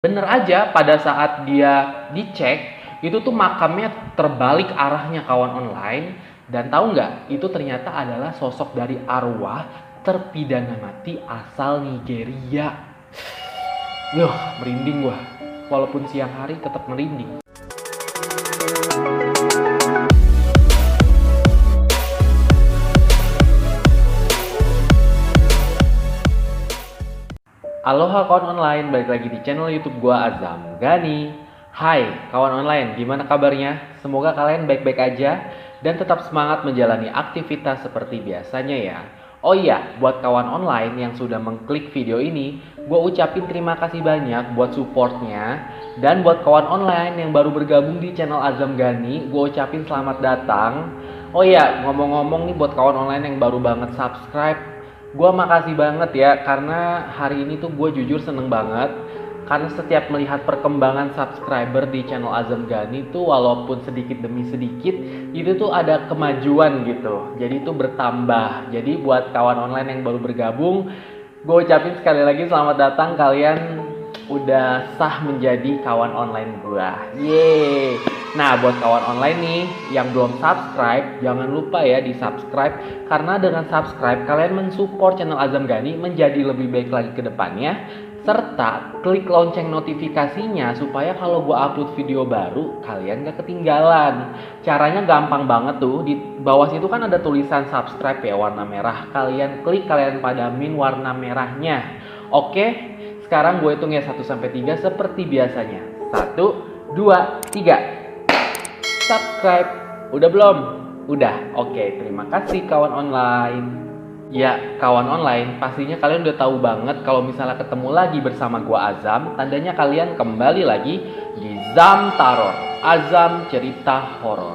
Bener aja pada saat dia dicek, itu tuh makamnya terbalik arahnya kawan online. Dan tahu nggak, itu ternyata adalah sosok dari arwah terpidana mati asal Nigeria. Loh, merinding gua. Walaupun siang hari tetap merinding. Aloha kawan online, balik lagi di channel YouTube gua Azam Gani. Hai kawan online, gimana kabarnya? Semoga kalian baik-baik aja dan tetap semangat menjalani aktivitas seperti biasanya ya. Oh iya, buat kawan online yang sudah mengklik video ini, gua ucapin terima kasih banyak buat supportnya. Dan buat kawan online yang baru bergabung di channel Azam Gani, gua ucapin selamat datang. Oh iya, ngomong-ngomong nih buat kawan online yang baru banget subscribe, gue makasih banget ya, karena hari ini tuh gue jujur seneng banget. Karena setiap melihat perkembangan subscriber di channel Azam Gani tuh walaupun sedikit demi sedikit, itu tuh ada kemajuan gitu. Jadi itu bertambah. Jadi buat kawan online yang baru bergabung, gue ucapin sekali lagi selamat datang. Kalian udah sah menjadi kawan online gue. Yeay. Nah, buat kawan online nih yang belum subscribe, jangan lupa ya di subscribe. Karena dengan subscribe, kalian mensupport channel Azam Gani menjadi lebih baik lagi ke depannya. Serta klik lonceng notifikasinya supaya kalau gue upload video baru, kalian gak ketinggalan. Caranya gampang banget tuh, di bawah situ kan ada tulisan subscribe ya, warna merah. Kalian klik, kalian padamin warna merahnya. Oke, sekarang gue hitung ya 1-3 seperti biasanya. 1, 2, 3. Subscribe. Udah belum? Udah. Oke, terima kasih kawan online. Ya, kawan online, pastinya kalian udah tahu banget kalau misalnya ketemu lagi bersama gua Azam, tandanya kalian kembali lagi di Zam Taror, Azam Cerita Horor.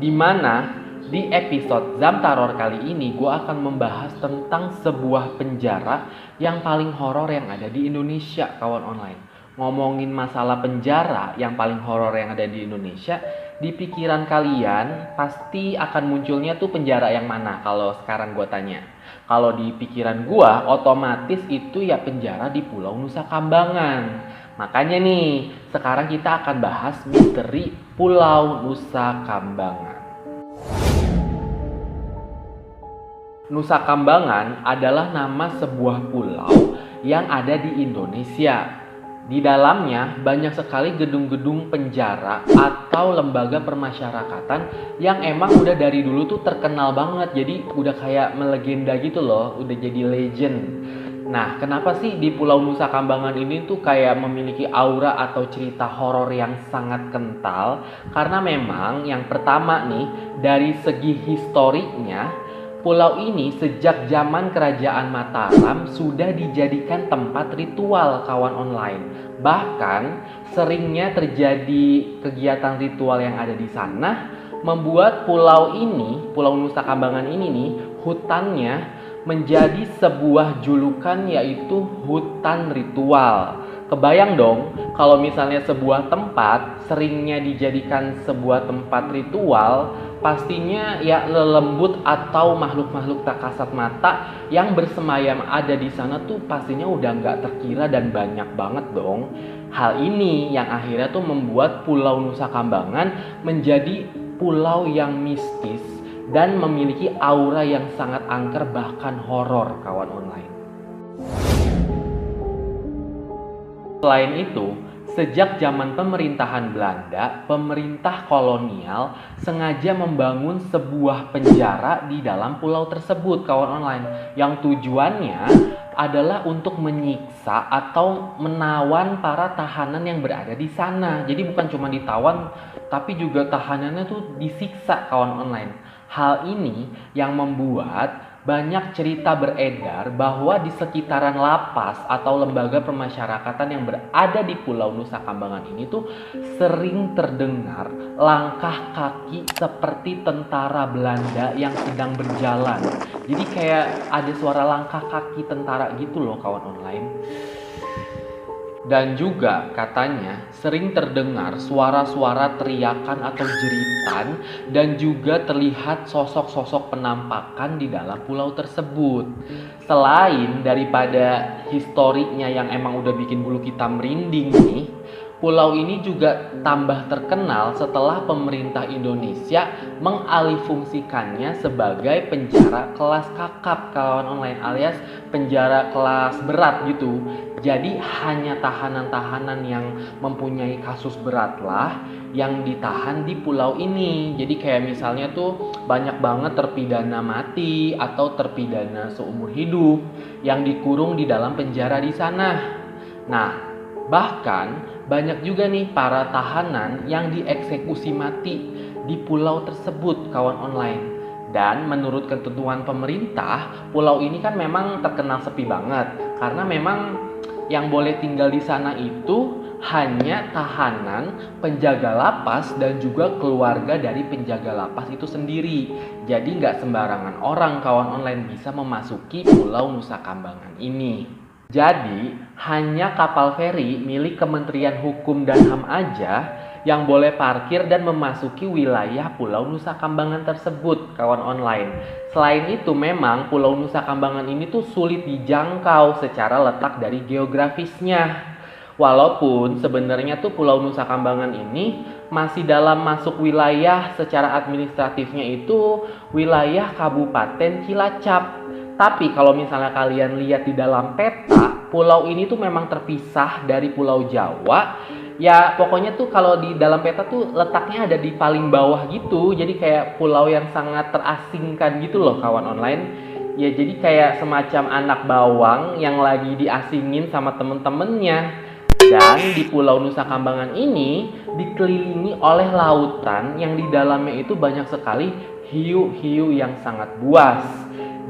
Dimana di episode Zam Taror kali ini gua akan membahas tentang sebuah penjara yang paling horor yang ada di Indonesia, kawan online. Ngomongin masalah penjara yang paling horor yang ada di Indonesia, di pikiran kalian pasti akan munculnya tuh penjara yang mana kalau sekarang gue tanya. Kalau di pikiran gue otomatis itu ya penjara di Pulau Nusa Kambangan. Makanya nih sekarang kita akan bahas misteri Pulau Nusa Kambangan. Nusa Kambangan adalah nama sebuah pulau yang ada di Indonesia. Di dalamnya banyak sekali gedung-gedung penjara atau lembaga permasyarakatan yang emang udah dari dulu tuh terkenal banget. Jadi udah kayak melegenda gitu loh, udah jadi legend. Nah, kenapa sih di Pulau Nusa Kambangan ini tuh kayak memiliki aura atau cerita horor yang sangat kental? Karena memang yang pertama nih, dari segi historiknya, pulau ini sejak zaman Kerajaan Mataram sudah dijadikan tempat ritual kawan online. Bahkan seringnya terjadi kegiatan ritual yang ada di sana membuat pulau ini, Pulau Nusa Kambangan ini nih, hutannya menjadi sebuah julukan yaitu hutan ritual. Kebayang dong kalau misalnya sebuah tempat seringnya dijadikan sebuah tempat ritual, pastinya ya lelembut atau makhluk-makhluk tak kasat mata yang bersemayam ada di sana tuh pastinya udah nggak terkira dan banyak banget dong. Hal ini yang akhirnya tuh membuat Pulau Nusa Kambangan menjadi pulau yang mistis dan memiliki aura yang sangat angker bahkan horor kawan online. Selain itu, sejak zaman pemerintahan Belanda, pemerintah kolonial sengaja membangun sebuah penjara di dalam pulau tersebut, kawan online. Yang tujuannya adalah untuk menyiksa atau menawan para tahanan yang berada di sana. Jadi bukan cuma ditawan, tapi juga tahanannya tuh disiksa, kawan online. Hal ini yang membuat banyak cerita beredar bahwa di sekitaran lapas atau lembaga permasyarakatan yang berada di Pulau Nusa Kambangan ini tuh sering terdengar langkah kaki seperti tentara Belanda yang sedang berjalan. Jadi kayak ada suara langkah kaki tentara gitu loh kawan online. Dan juga katanya sering terdengar suara-suara teriakan atau jeritan dan juga terlihat sosok-sosok penampakan di dalam pulau tersebut. Selain daripada historiknya yang emang udah bikin bulu kita merinding nih, pulau ini juga tambah terkenal setelah pemerintah Indonesia mengalihfungsikannya sebagai penjara kelas kakap kawan online, alias penjara kelas berat gitu. Jadi hanya tahanan-tahanan yang mempunyai kasus berat lah yang ditahan di pulau ini. Jadi kayak misalnya tuh banyak banget terpidana mati atau terpidana seumur hidup yang dikurung di dalam penjara di sana. Nah, bahkan banyak juga nih para tahanan yang dieksekusi mati di pulau tersebut kawan online. Dan menurut ketentuan pemerintah, pulau ini kan memang terkenal sepi banget karena memang yang boleh tinggal di sana itu hanya tahanan, penjaga lapas, dan juga keluarga dari penjaga lapas itu sendiri. Jadi nggak sembarangan orang kawan online bisa memasuki Pulau Nusa Kambangan ini. Jadi hanya kapal feri milik Kementerian Hukum dan HAM aja yang boleh parkir dan memasuki wilayah Pulau Nusa Kambangan tersebut kawan online. Selain itu memang Pulau Nusa Kambangan ini tuh sulit dijangkau secara letak dari geografisnya. Walaupun sebenarnya tuh Pulau Nusa Kambangan ini masih dalam masuk wilayah secara administratifnya itu wilayah Kabupaten Cilacap. Tapi kalau misalnya kalian lihat di dalam peta, pulau ini tuh memang terpisah dari Pulau Jawa. Ya pokoknya tuh kalau di dalam peta tuh letaknya ada di paling bawah gitu. Jadi kayak pulau yang sangat terasingkan gitu loh kawan online. Ya jadi kayak semacam anak bawang yang lagi diasingin sama temen-temennya. Dan di Pulau Nusa Kambangan ini dikelilingi oleh lautan yang di dalamnya itu banyak sekali hiu-hiu yang sangat buas.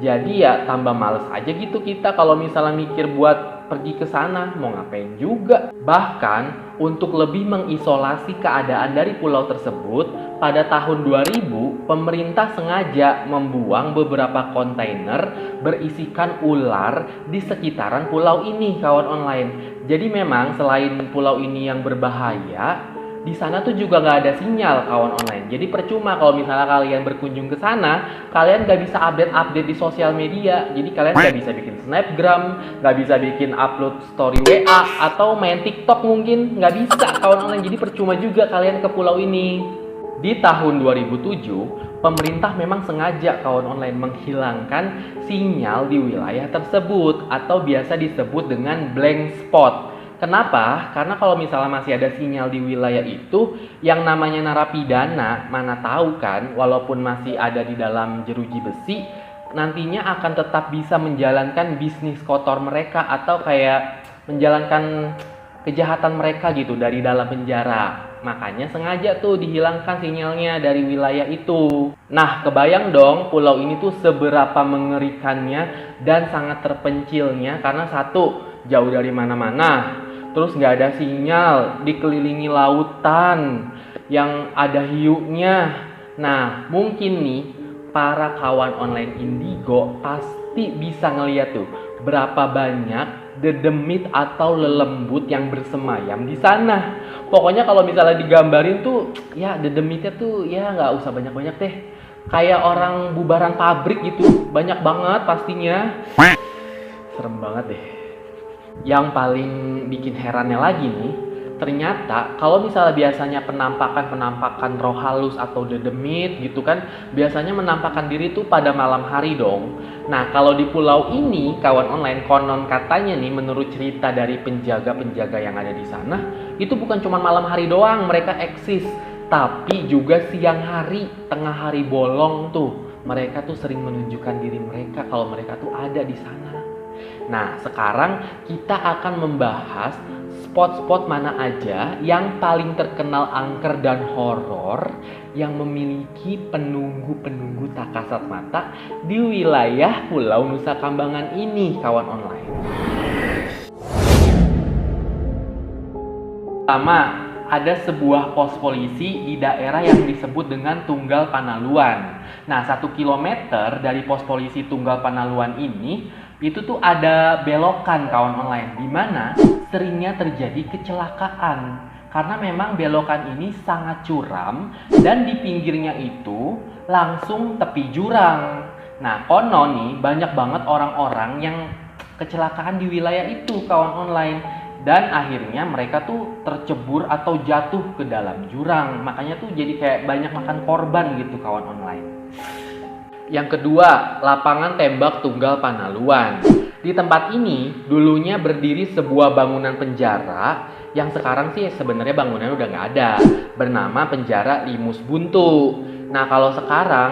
Jadi ya tambah males aja gitu kita kalau misalnya mikir buat pergi ke sana, mau ngapain juga. Bahkan untuk lebih mengisolasi keadaan dari pulau tersebut, pada tahun 2000 pemerintah sengaja membuang beberapa kontainer berisikan ular di sekitaran pulau ini kawan online. Jadi memang selain pulau ini yang berbahaya, di sana tuh juga nggak ada sinyal kawan online. Jadi percuma kalau misalnya kalian berkunjung ke sana, kalian nggak bisa update di sosial media. Jadi kalian nggak bisa bikin snapgram, nggak bisa bikin upload story WA atau main TikTok mungkin nggak bisa kawan online. Jadi percuma juga kalian ke pulau ini. Di tahun 2007, pemerintah memang sengaja kawan online menghilangkan sinyal di wilayah tersebut atau biasa disebut dengan blank spot. Kenapa? Karena kalau misalnya masih ada sinyal di wilayah itu, yang namanya narapidana, mana tahu kan, walaupun masih ada di dalam jeruji besi, nantinya akan tetap bisa menjalankan bisnis kotor mereka atau kayak menjalankan kejahatan mereka gitu dari dalam penjara. Makanya sengaja tuh dihilangkan sinyalnya dari wilayah itu. Nah, kebayang dong pulau ini tuh seberapa mengerikannya dan sangat terpencilnya karena satu, jauh dari mana-mana. Terus nggak ada sinyal, dikelilingi lautan yang ada hiunya. Nah, mungkin nih para kawan online indigo pasti bisa ngeliat tuh berapa banyak dedemit atau lelembut yang bersemayam di sana. Pokoknya kalau misalnya digambarin tuh, ya dedemitnya tuh ya nggak usah banyak-banyak deh. Kayak orang bubaran pabrik gitu, banyak banget pastinya. Serem banget deh. Yang paling bikin herannya lagi nih, ternyata kalau misalnya biasanya penampakan roh halus atau dedemit gitu kan, biasanya menampakkan diri tuh pada malam hari dong. Nah, kalau di pulau ini kawan online, konon katanya nih menurut cerita dari penjaga-penjaga yang ada di sana, itu bukan cuma malam hari doang mereka eksis, tapi juga siang hari, tengah hari bolong tuh. Mereka tuh sering menunjukkan diri mereka kalau mereka tuh ada di sana. Nah, sekarang kita akan membahas spot-spot mana aja yang paling terkenal angker dan horor yang memiliki penunggu-penunggu tak kasat mata di wilayah Pulau Nusa Kambangan ini, kawan online. Pertama, ada sebuah pos polisi di daerah yang disebut dengan Tunggal Panaluan. Nah, 1 kilometer dari pos polisi Tunggal Panaluan ini itu tuh ada belokan kawan online, di mana seringnya terjadi kecelakaan. Karena memang belokan ini sangat curam dan di pinggirnya itu langsung tepi jurang. Nah, konon nih banyak banget orang-orang yang kecelakaan di wilayah itu kawan online. Dan akhirnya mereka tuh tercebur atau jatuh ke dalam jurang. Makanya tuh jadi kayak banyak makan korban gitu kawan online. Yang kedua, lapangan tembak tunggal Panaluan. Di tempat ini dulunya berdiri sebuah bangunan penjara yang sekarang sih sebenarnya bangunannya udah nggak ada, bernama Penjara Limus Buntu. Nah, kalau sekarang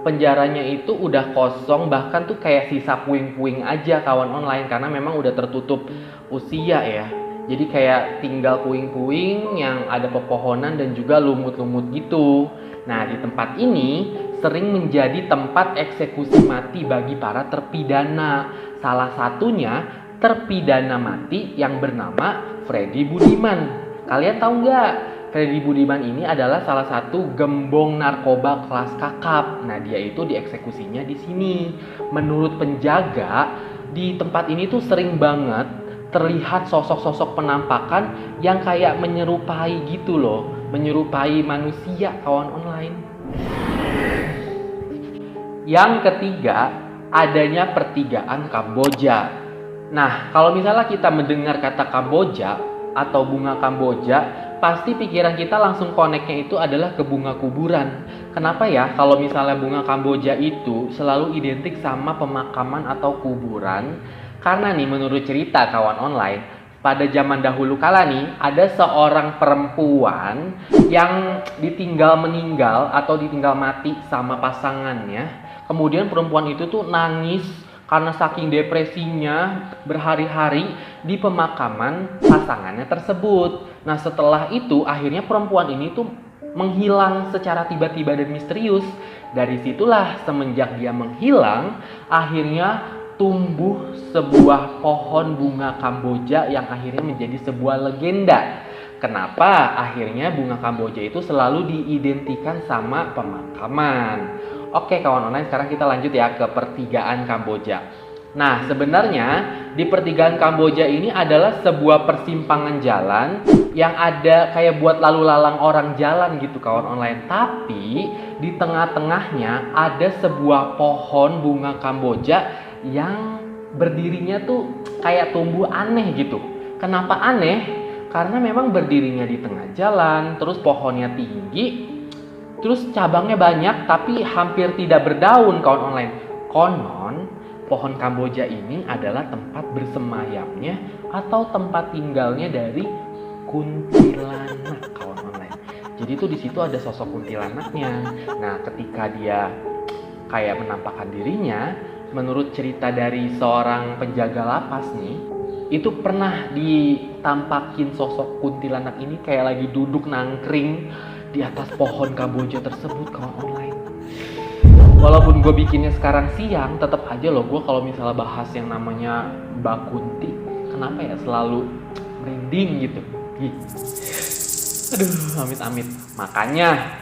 penjaranya itu udah kosong, bahkan tuh kayak sisa puing-puing aja kawan online, karena memang udah tertutup usia ya. Jadi kayak tinggal puing-puing yang ada pepohonan dan juga lumut-lumut gitu. Nah, di tempat ini sering menjadi tempat eksekusi mati bagi para terpidana. Salah satunya terpidana mati yang bernama Freddy Budiman. Kalian tahu nggak? Freddy Budiman ini adalah salah satu gembong narkoba kelas kakap. Nah, dia itu dieksekusinya di sini. Menurut penjaga, di tempat ini tuh sering banget terlihat sosok-sosok penampakan yang kayak menyerupai gitu loh. Menyerupai manusia kawan online. Yang ketiga, adanya pertigaan Kamboja. Nah, kalau misalnya kita mendengar kata Kamboja atau bunga Kamboja, pasti pikiran kita langsung koneknya itu adalah ke bunga kuburan. Kenapa ya? Kalau misalnya bunga Kamboja itu selalu identik sama pemakaman atau kuburan. Karena nih menurut cerita kawan online, pada zaman dahulu kala nih ada seorang perempuan yang ditinggal meninggal atau ditinggal mati sama pasangannya. Kemudian perempuan itu tuh nangis karena saking depresinya berhari-hari di pemakaman pasangannya tersebut. Nah, setelah itu akhirnya perempuan ini tuh menghilang secara tiba-tiba dan misterius. Dari situlah semenjak dia menghilang, akhirnya tumbuh sebuah pohon bunga Kamboja yang akhirnya menjadi sebuah legenda. Kenapa akhirnya bunga Kamboja itu selalu diidentikan sama pemakaman. Oke kawan online, sekarang kita lanjut ya ke pertigaan Kamboja. Nah, sebenarnya di pertigaan Kamboja ini adalah sebuah persimpangan jalan yang ada kayak buat lalu lalang orang jalan gitu kawan online. Tapi di tengah-tengahnya ada sebuah pohon bunga Kamboja yang berdirinya tuh kayak tumbuh aneh gitu. Kenapa aneh? Karena memang berdirinya di tengah jalan, terus pohonnya tinggi, terus cabangnya banyak tapi hampir tidak berdaun kawan online. Konon pohon Kamboja ini adalah tempat bersemayamnya atau tempat tinggalnya dari kuntilanak kawan online. Jadi tuh di situ ada sosok kuntilanaknya. Nah, ketika dia kayak menampakkan dirinya, menurut cerita dari seorang penjaga lapas nih, itu pernah ditampakin sosok kuntilanak ini kayak lagi duduk nangkring di atas pohon Kamboja tersebut kawan online. Walaupun gue bikinnya sekarang siang, tetap aja loh gue kalau misalnya bahas yang namanya Mbak Kunti, kenapa ya selalu merinding gitu. Aduh, amit-amit. Makanya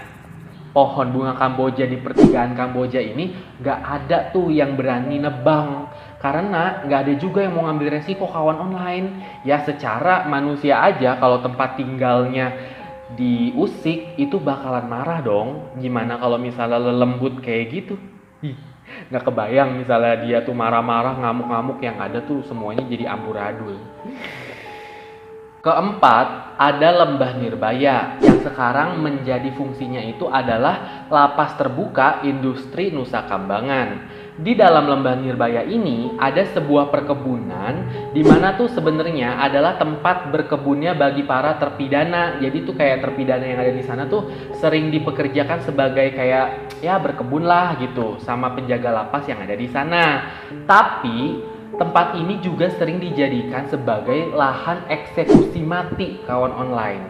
pohon bunga Kamboja di pertigaan Kamboja ini gak ada tuh yang berani nebang. Karena gak ada juga yang mau ngambil resiko kawan online. Ya secara manusia aja kalau tempat tinggalnya diusik itu bakalan marah dong. Gimana kalau misalnya lembut kayak gitu? Gak kebayang misalnya dia tuh marah-marah, ngamuk-ngamuk, yang ada tuh semuanya jadi amburadul. Keempat, ada Lembah Nirbaya yang sekarang menjadi fungsinya itu adalah lapas terbuka industri Nusa Kambangan. Di dalam Lembah Nirbaya ini ada sebuah perkebunan di mana tuh sebenarnya adalah tempat berkebunnya bagi para terpidana. Jadi tuh kayak terpidana yang ada di sana tuh sering dipekerjakan sebagai kayak ya berkebun lah gitu sama penjaga lapas yang ada di sana. Tapi tempat ini juga sering dijadikan sebagai lahan eksekusi mati kawan online.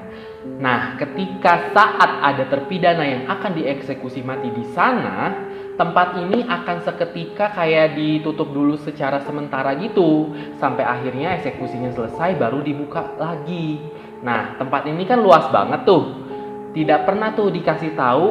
Nah, ketika saat ada terpidana yang akan dieksekusi mati di sana, tempat ini akan seketika kayak ditutup dulu secara sementara gitu, sampai akhirnya eksekusinya selesai baru dibuka lagi. Nah, tempat ini kan luas banget tuh. Tidak pernah tuh dikasih tahu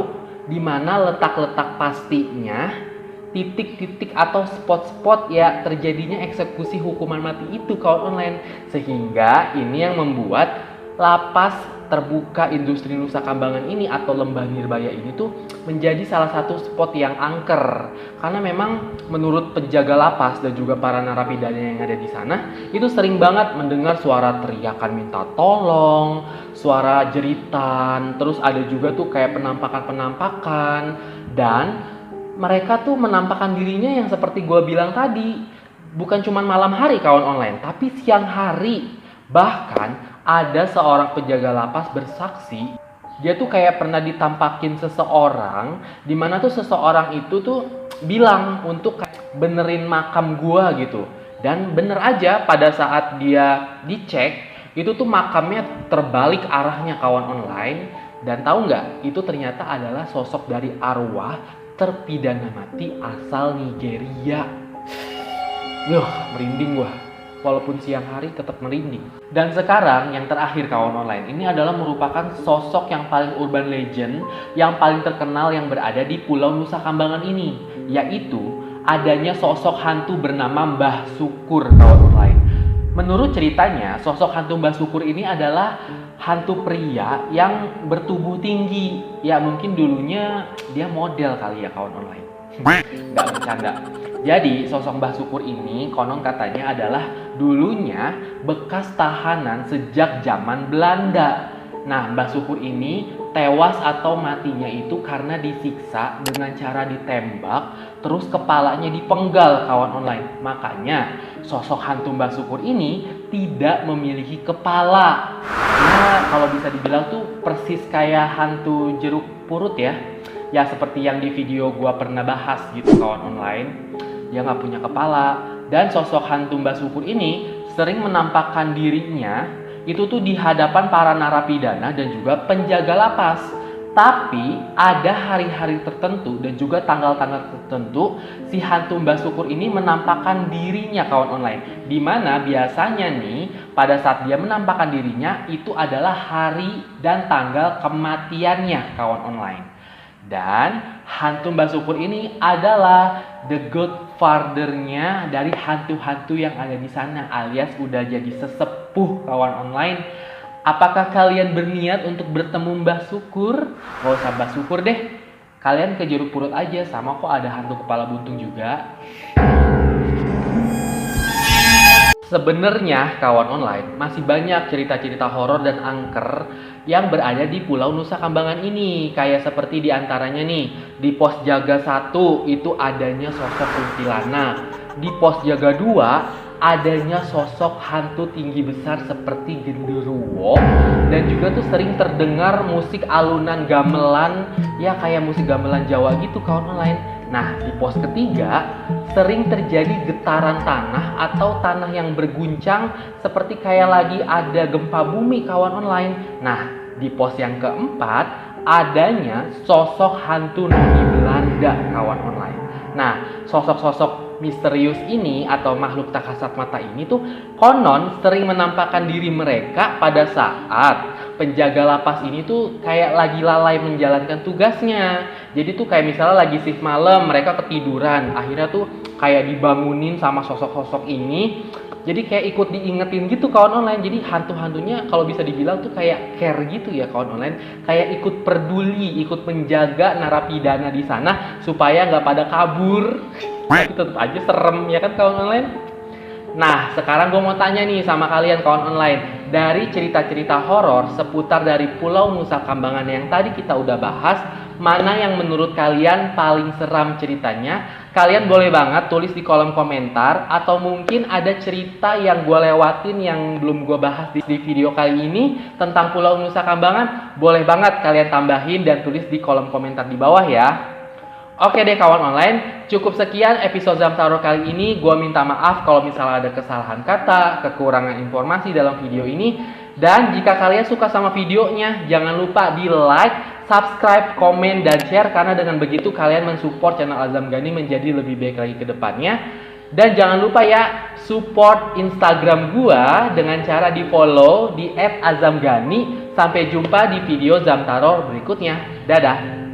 di mana letak-letak pastinya. titik-titik atau spot-spot ya terjadinya eksekusi hukuman mati itu kawan online. Sehingga ini yang membuat lapas terbuka industri Nusa Kambangan ini atau Lembah Nirbaya ini tuh menjadi salah satu spot yang angker. Karena memang menurut penjaga lapas dan juga para narapidana yang ada di sana itu sering banget mendengar suara teriakan minta tolong, suara jeritan, terus ada juga tuh kayak penampakan-penampakan, dan mereka tuh menampakkan dirinya yang seperti gue bilang tadi, bukan cuma malam hari kawan online, tapi siang hari. Bahkan ada seorang penjaga lapas bersaksi, dia tuh kayak pernah ditampakin seseorang, dimana tuh seseorang itu tuh bilang untuk benerin makam gua gitu. Dan bener aja pada saat dia dicek, itu tuh makamnya terbalik arahnya kawan online. Dan tahu nggak, itu ternyata adalah sosok dari arwah terpidana mati asal Nigeria. Merinding gua. Walaupun siang hari tetap merinding. Dan sekarang yang terakhir kawan online, ini adalah merupakan sosok yang paling urban legend, yang paling terkenal yang berada di Pulau Nusa Kambangan ini, yaitu adanya sosok hantu bernama Mbah Sukur kawan online. Menurut ceritanya, sosok hantu Mbah Sukur ini adalah hantu pria yang bertubuh tinggi. Ya mungkin dulunya dia model kali ya kawan online. Nggak bercanda. Jadi sosok Mbah Sukur ini konon katanya adalah dulunya bekas tahanan sejak zaman Belanda. Nah, Mbah Sukur ini tewas atau matinya itu karena disiksa dengan cara ditembak, terus kepalanya dipenggal kawan online. Makanya sosok hantu Mbah Sukur ini tidak memiliki kepala. Nah, kalau bisa dibilang tuh persis kayak hantu jeruk purut ya. Ya seperti yang di video gua pernah bahas gitu kawan online. Dia nggak punya kepala. Dan sosok hantu Mbah Sukur ini sering menampakkan dirinya itu tuh di hadapan para narapidana dan juga penjaga lapas. Tapi ada hari-hari tertentu dan juga tanggal-tanggal tertentu si hantu Mbah Sukur ini menampakkan dirinya kawan online. Dimana biasanya nih pada saat dia menampakkan dirinya itu adalah hari dan tanggal kematiannya kawan online. Dan hantu Mbah Sukur ini adalah the godfather-nya dari hantu-hantu yang ada di sana, alias udah jadi sesepuh kawan online. Apakah kalian berniat untuk bertemu Mbah Sukur? Gak usah Mbah Sukur deh, kalian ke Jeruk Purut aja, sama kok ada hantu kepala buntung juga. Sebenarnya kawan online masih banyak cerita-cerita horor dan angker yang berada di Pulau Nusa Kambangan ini. Kayak seperti diantaranya nih, di pos jaga 1 itu adanya sosok kuntilanak. Di pos jaga 2 adanya sosok hantu tinggi besar seperti genderuwo. Dan juga tuh sering terdengar musik alunan gamelan, ya kayak musik gamelan Jawa gitu kawan online. Nah, di pos ketiga sering terjadi getaran tanah atau tanah yang berguncang seperti kayak lagi ada gempa bumi kawan online. Nah, di pos yang keempat adanya sosok hantu noni Belanda kawan online. Nah, sosok-sosok misterius ini atau makhluk tak kasat mata ini tuh konon sering menampakkan diri mereka pada saat penjaga lapas ini tuh kayak lagi lalai menjalankan tugasnya. Jadi tuh kayak misalnya lagi shift malam, mereka ketiduran, akhirnya tuh kayak dibangunin sama sosok-sosok ini. Jadi kayak ikut diingetin gitu kawan online. Jadi hantu-hantunya kalau bisa dibilang tuh kayak care gitu ya kawan online. Kayak ikut peduli, ikut menjaga narapidana di sana supaya nggak pada kabur. Tapi tetap aja serem ya kan kawan online. Nah, sekarang gue mau tanya nih sama kalian kawan online. Dari cerita-cerita horor seputar dari Pulau Nusa Kambangan yang tadi kita udah bahas, mana yang menurut kalian paling seram ceritanya? Kalian boleh banget tulis di kolom komentar. Atau mungkin ada cerita yang gue lewatin yang belum gue bahas di video kali ini tentang Pulau Nusa Kambangan. Boleh banget kalian tambahin dan tulis di kolom komentar di bawah ya. Oke deh kawan online, cukup sekian episode Zamtaro kali ini. Gua minta maaf kalau misalnya ada kesalahan kata, kekurangan informasi dalam video ini. Dan jika kalian suka sama videonya, jangan lupa di like, subscribe, komen, dan share. Karena dengan begitu kalian mensupport channel Azam Gani menjadi lebih baik lagi ke depannya. Dan jangan lupa ya, support Instagram gua dengan cara di follow di @azamgani. Sampai jumpa di video Zamtaro berikutnya. Dadah!